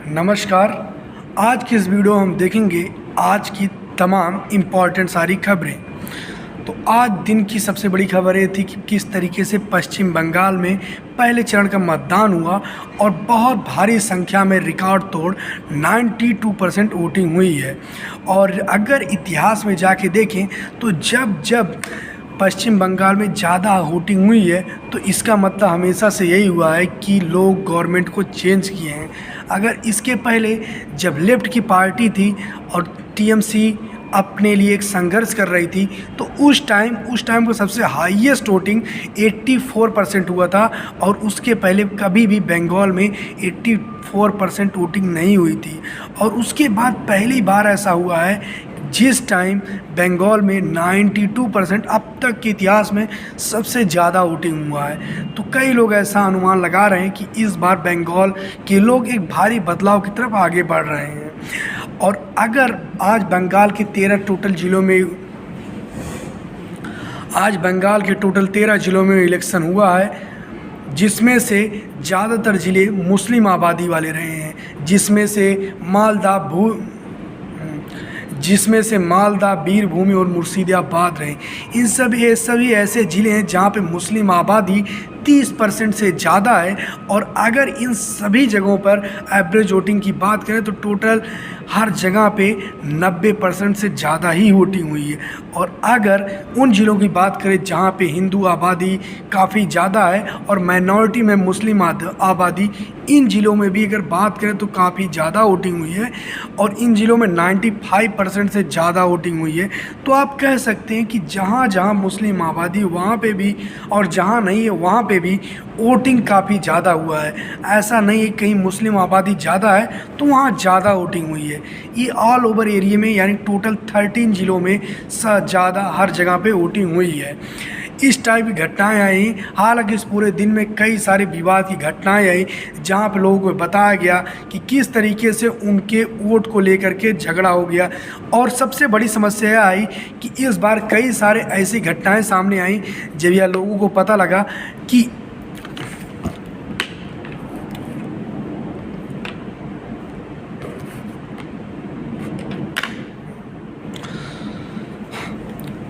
नमस्कार। आज की इस वीडियो में हम देखेंगे आज की तमाम इम्पॉर्टेंट सारी खबरें। तो आज दिन की सबसे बड़ी खबर ये थी कि किस तरीके से पश्चिम बंगाल में पहले चरण का मतदान हुआ और बहुत भारी संख्या में रिकॉर्ड तोड़ 92% वोटिंग हुई है। और अगर इतिहास में जाके देखें तो जब जब पश्चिम बंगाल में ज़्यादा वोटिंग हुई है तो इसका मतलब हमेशा से यही हुआ है कि लोग गवर्नमेंट को चेंज किए हैं। अगर इसके पहले जब लेफ्ट की पार्टी थी और टीएमसी अपने लिए एक संघर्ष कर रही थी तो उस टाइम को सबसे हाईएस्ट वोटिंग 84% हुआ था और उसके पहले कभी भी बंगाल में 84% वोटिंग नहीं हुई थी। और उसके बाद पहली बार ऐसा हुआ है जिस टाइम बंगाल में 92% अब तक के इतिहास में सबसे ज़्यादा वोटिंग हुआ है। तो कई लोग ऐसा अनुमान लगा रहे हैं कि इस बार बंगाल के लोग एक भारी बदलाव की तरफ आगे बढ़ रहे हैं। और अगर आज बंगाल के 13 जिलों में इलेक्शन हुआ है जिसमें से ज़्यादातर ज़िले मुस्लिम आबादी वाले रहे हैं, जिसमें से मालदा, बीरभूम और मुर्शिदाबाद रहे। इन सभी ऐसे ज़िले हैं जहाँ पे मुस्लिम आबादी 30% से ज़्यादा है। और अगर इन सभी जगहों पर एवरेज वोटिंग की बात करें तो टोटल हर जगह पे 90% से ज़्यादा ही वोटिंग हुई है। और अगर उन ज़िलों की बात करें जहाँ पे हिंदू आबादी काफ़ी ज़्यादा है और माइनॉरिटी में मुस्लिम आबादी, इन ज़िलों में भी अगर बात करें तो काफ़ी ज़्यादा वोटिंग हुई है और इन ज़िलों में 95% से ज़्यादा वोटिंग हुई है। तो आप कह सकते हैं कि जहाँ जहाँ मुस्लिम आबादी वहाँ पे भी और जहाँ नहीं है वहाँ पे भी वोटिंग काफ़ी ज़्यादा हुआ है। ऐसा नहीं है कहीं मुस्लिम आबादी ज़्यादा है तो वहाँ ज़्यादा वोटिंग हुई है। ये ऑल ओवर एरिया में यानी टोटल 13 ज़िलों में ज़्यादा हर जगह पे वोटिंग हुई है। इस टाइप की घटनाएं आई। हालांकि इस पूरे दिन में कई सारे विवाद की घटनाएं आई जहां पर लोगों को बताया गया कि किस तरीके से उनके वोट को लेकर के झगड़ा हो गया। और सबसे बड़ी समस्या यह आई कि इस बार कई सारे ऐसी घटनाएं सामने आई जब यह लोगों को पता लगा कि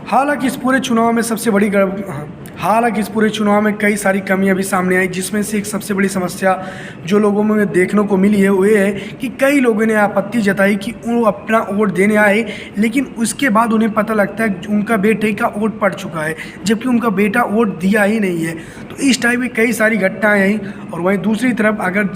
हालांकि इस पूरे चुनाव में कई सारी कमियां भी सामने आई, जिसमें से एक सबसे बड़ी समस्या जो लोगों में देखने को मिली है वो ये है कि कई लोगों ने आपत्ति जताई कि वो अपना वोट देने आए लेकिन उसके बाद उन्हें पता लगता है कि उनका बेटे का वोट पड़ चुका है जबकि उनका बेटा वोट दिया ही नहीं है। तो इस टाइप की कई सारी घटनाएँ आई। और वहीं दूसरी तरफ अगर